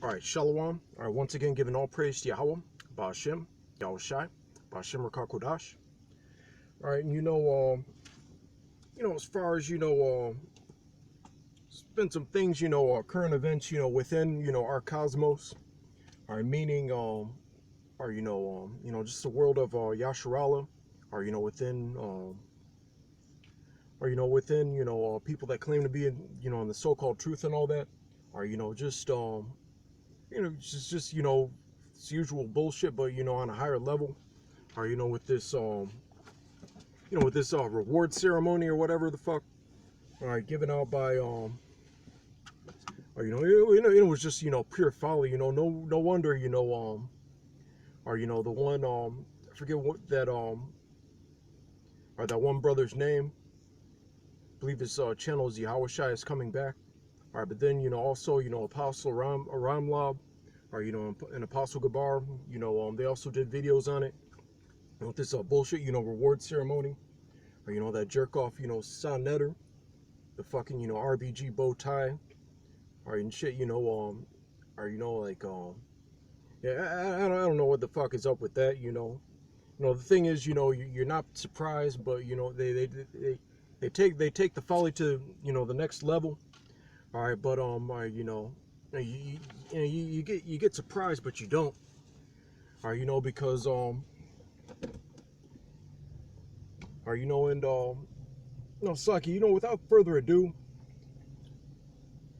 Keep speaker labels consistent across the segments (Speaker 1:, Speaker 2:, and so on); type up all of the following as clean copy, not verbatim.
Speaker 1: All right, Shalom. All right, once again, giving all praise to Yahweh, Ba'ashem, Yahushai, Ba'ashem Rakakodash. All right, and as far as it's been some things, current events, within, our cosmos. All right, meaning, just the world of Yasharala, or within, people that claim to be, in the so-called truth and all that, or just it's usual bullshit, but on a higher level, or with this reward ceremony or whatever the fuck, all right, given out by or it was just pure folly, no wonder or the one I forget what that or that one brother's name. I believe his channel is Yahushai is coming back. All right, but then also Apostle Ramlab, or and Apostle Gabar, they also did videos on it. With this bullshit, reward ceremony, or that jerk off, Son Netter, the fucking RBG bow tie, or and shit, or like yeah, I don't know what the fuck is up with that, the thing is, you're not surprised, but they take the folly to the next level. All right, but you get surprised, but you don't. All right, because Saki, without further ado,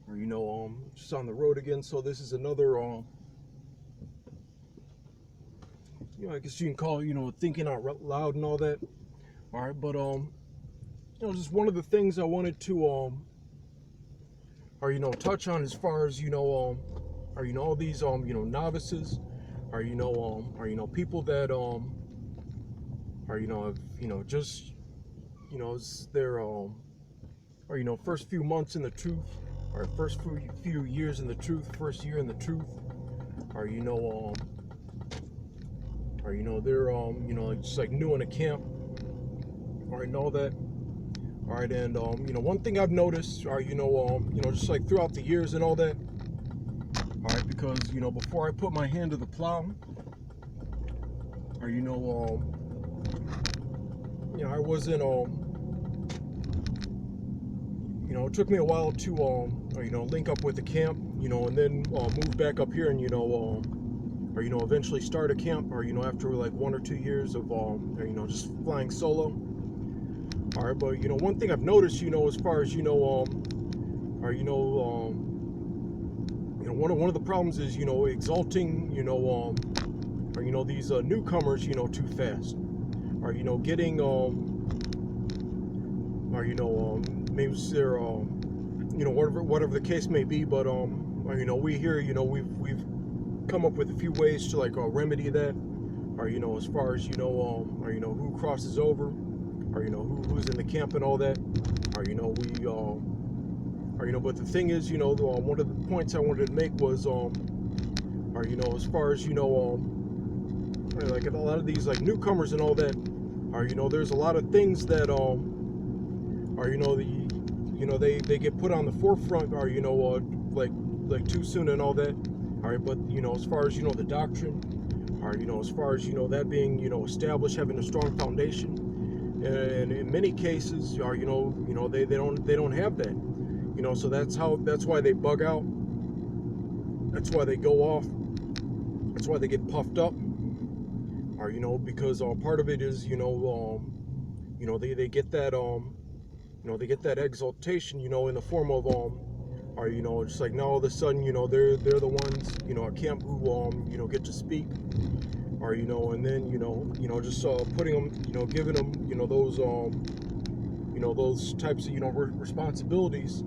Speaker 1: or just on the road again. So this is another I guess you can call it, thinking out loud and all that. All right, but just one of the things I wanted to touch on as far as all these novices, or people that have just it's their or first few months in the truth, or first few years in the truth, first year in the truth, or they're just like new in a camp, all right, and all that. All right, and one thing I've noticed, or just like throughout the years and all that, all right, because before I put my hand to the plow, or I wasn't it took me a while to link up with the camp, and then move back up here, and or eventually start a camp, or after like 1 or 2 years of just flying solo. All right, but one thing I've noticed, as far as one of the problems is exalting, or these newcomers, too fast, or getting or maybe they're whatever the case may be, but we here we've come up with a few ways to like remedy that, or as far as or who crosses over, or who's in the camp and all that, or we but the thing is, one of the points I wanted to make was or as far as like a lot of these like newcomers and all that, or there's a lot of things that or they get put on the forefront, or like too soon and all that. All right, but as far as the doctrine, or as far as that being established, having a strong foundation, and in many cases, or they don't have that, so that's why they bug out, that's why they go off, that's why they get puffed up, or because part of it is they get that they get that exaltation, in the form of or just like now all of a sudden they're the ones at camp who get to speak, or and then just putting them, giving them those those types of responsibilities,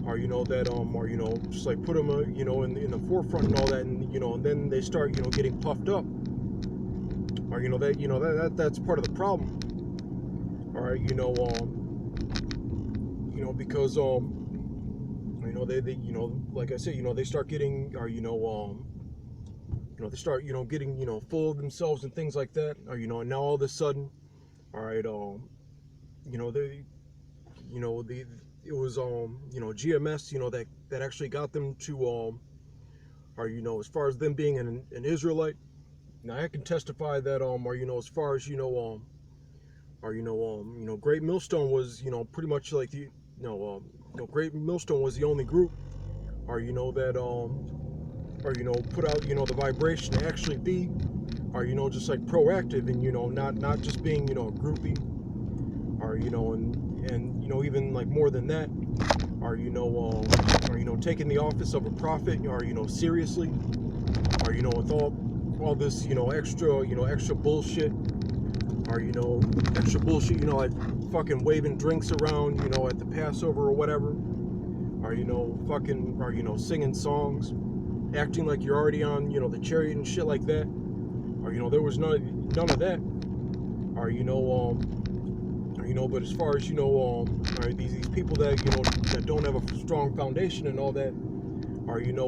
Speaker 1: or that or just like put them in the forefront and all that, and and then they start getting puffed up, or that's part of the problem. All right, because they like I said, they start getting, or they start getting full of themselves and things like that, or and now all of a sudden, all right, they it was GMS that actually got them to or as far as them being an Israelite. Now I can testify that or as far as Great Millstone was pretty much like the Great Millstone was the only group that put out the vibration to actually be just like proactive and not just being a groupie or and even like more than that or taking the office of a prophet or seriously or with all this extra bullshit or extra bullshit like fucking waving drinks around at the Passover or whatever or fucking or singing songs, acting like you're already on the chariot and shit like that or there was none of that or but as far as these people that that don't have a strong foundation and all that or and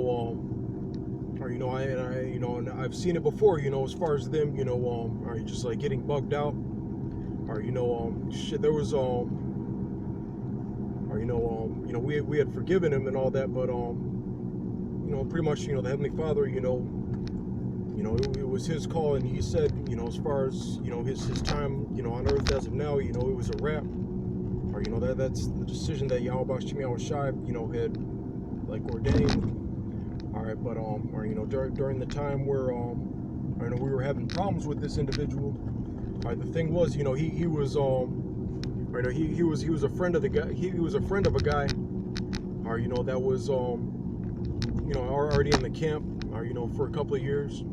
Speaker 1: I've seen it before as far as them are just like getting bugged out or shit there was or we had forgiven him and all that but pretty much the Heavenly Father it was his call and he said as far as his time on earth as of now it was a wrap or that's the decision that Yahweh Shai had like ordained. All right, but during the time where we were having problems with this individual, the thing was he was he was a friend of the guy. He was a friend of a guy that was already in the camp for a couple of years.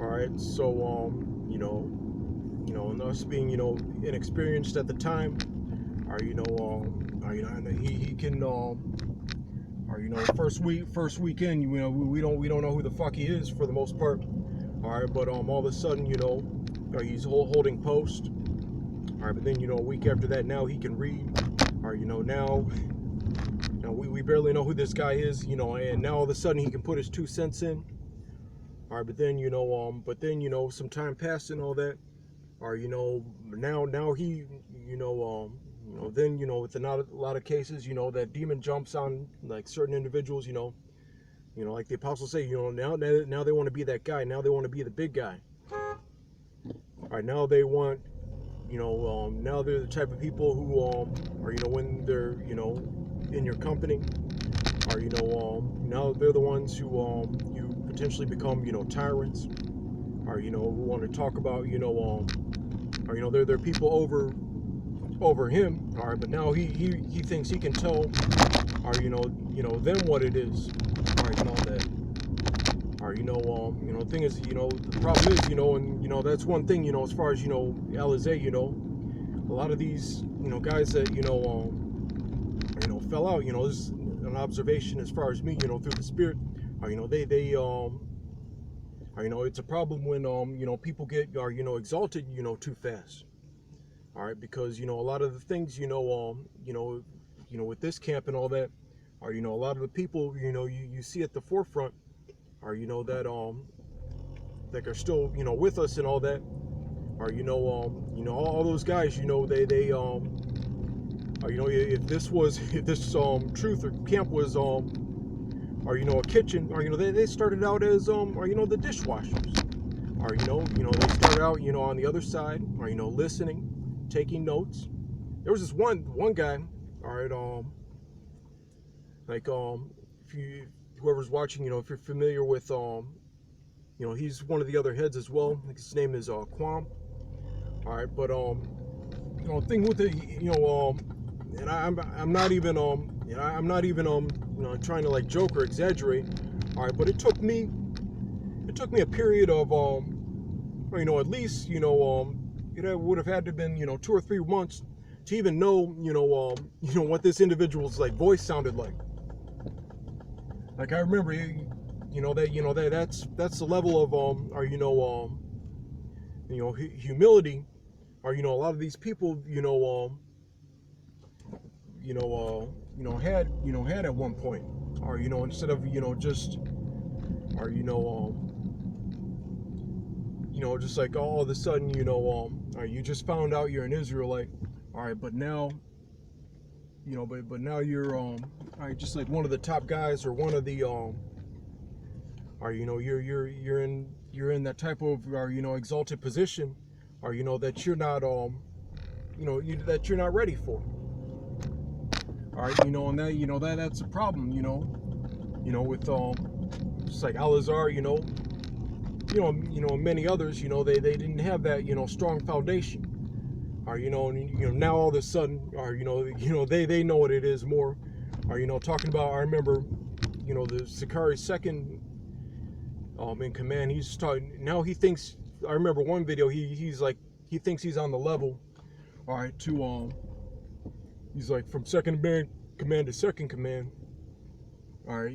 Speaker 1: All right, so and us being inexperienced at the time, he can first weekend we don't know who the fuck he is for the most part. All right, but all of a sudden he's holding post. All right, but then a week after that now he can read. Or now we barely know who this guy is, and now all of a sudden he can put his 2 cents in. All right, but then some time passed and all that. Or now he then with a lot of cases that demon jumps on like certain individuals like the apostles say now they want to be that guy, now they want to be the big guy. All right, now they want now they're the type of people who are when they're in your company or now they're the ones who you potentially become tyrants or who want to talk about or they're people over him. All right, but now he thinks he can tell or them what it is. All right, and all that. Or the thing is the problem is and that's one thing as far as Alizé a lot of these guys that fell out this is an observation as far as me through the spirit they it's a problem when people get exalted too fast. All right, because a lot of the things with this camp and all that are a lot of the people you see at the forefront are that that are still with us and all that are all those guys they if this truth or camp was or a kitchen or they started out as the dishwashers or they started out on the other side or listening, taking notes. There was this one guy, all right, like if you whoever's watching if you're familiar with he's one of the other heads as well. I think his name is Quam. All right, but thing with it and I'm not even trying to like joke or exaggerate. All right, but it took me a period of at least it would have had to have been 2 or 3 months to even know what this individual's like voice sounded like. Like I remember that's the level of humility or a lot of these people had at one point or instead of just or just like all of a sudden you just found out you're an Israelite. All right, but now but now you're all right, just like one of the top guys or one of the or you know you're in that type of or you know exalted position, or you know that you're not that you're not ready for. All right, you know, and that that's a problem, with just like Alazar, and many others, they didn't have that strong foundation. Or and now all of a sudden, or they know what it is more. Or talking about, I remember, the Sakari's second in command. He's talking now. He thinks. I remember one video. He's like he thinks he's on the level. All right, to he's like from second command to second command. All right,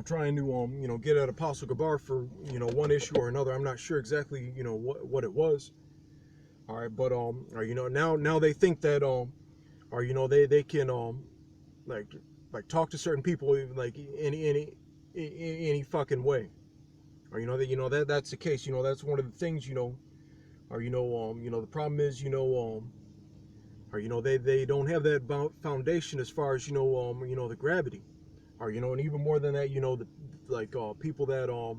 Speaker 1: trying to get at Apostle Gabar for one issue or another. I'm not sure exactly what it was. All right, but or now they think that or they can like talk to certain people like any fucking way. Or that that's the case. That's one of the things or the problem is or they don't have that foundation as far as the gravity. Or and even more than that, the like people that are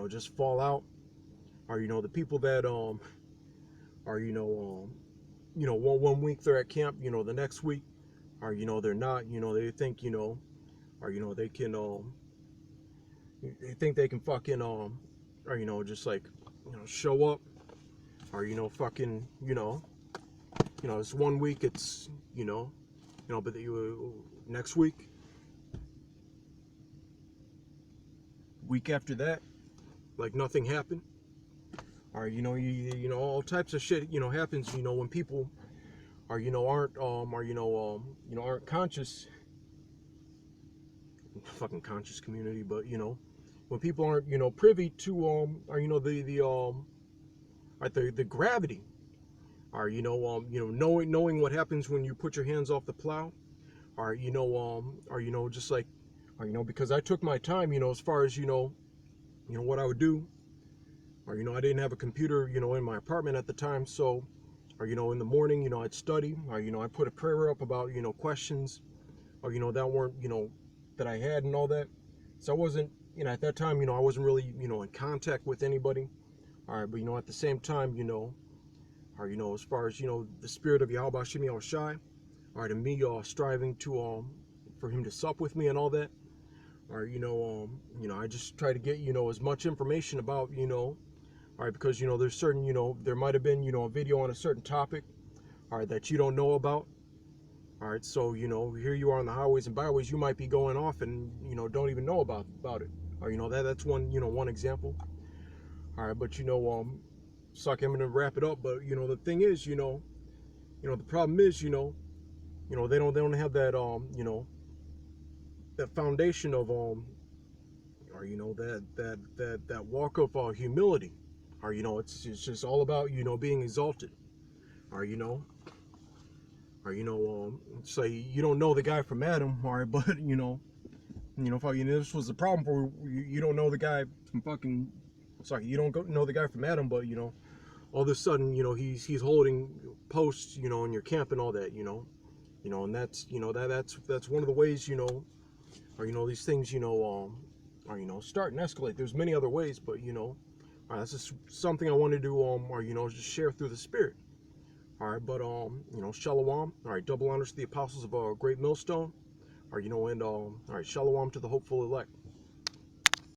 Speaker 1: just fall out. Or the people that are one week they're at camp, the next week or they're not, they think or they can they think they can fucking or just like show up or fucking it's one week, it's but next week after that, like nothing happened. Or all types of shit happens when people are aren't aren't conscious, fucking conscious community, but when people aren't privy to or like the gravity, or knowing what happens when you put your hands off the plow, or or just like or because I took my time as far as what I would do. Or I didn't have a computer in my apartment at the time, so or in the morning I'd study, or I put a prayer up about questions or that weren't that I had and all that. So I wasn't at that time I wasn't really in contact with anybody. All right, but at the same time or as far as the spirit of Yahweh Shemi Shai, all right, and me striving to for him to sup with me and all that. Or I just try to get as much information about all right, because there's certain there might have been a video on a certain topic, all right, that you don't know about. All right, so here you are on the highways and byways, you might be going off and don't even know about it. Or that's one example. All right, but suck, I'm gonna wrap it up. But the thing is, the problem is, they don't have that that foundation of or that walk of humility. Or it's just all about being exalted. Or or say you don't know the guy from Adam. All right, but if this was the problem for you, you don't know the guy from fucking. Sorry, you don't know the guy from Adam, but all of a sudden he's holding posts in your camp and all that and that's that's one of the ways or these things or start and escalate. There's many other ways, but that's just something I want to do or just share through the spirit. All right, but shalom. All right, double honors to the apostles of a great millstone. Or and all right, shalom to the hopeful elect.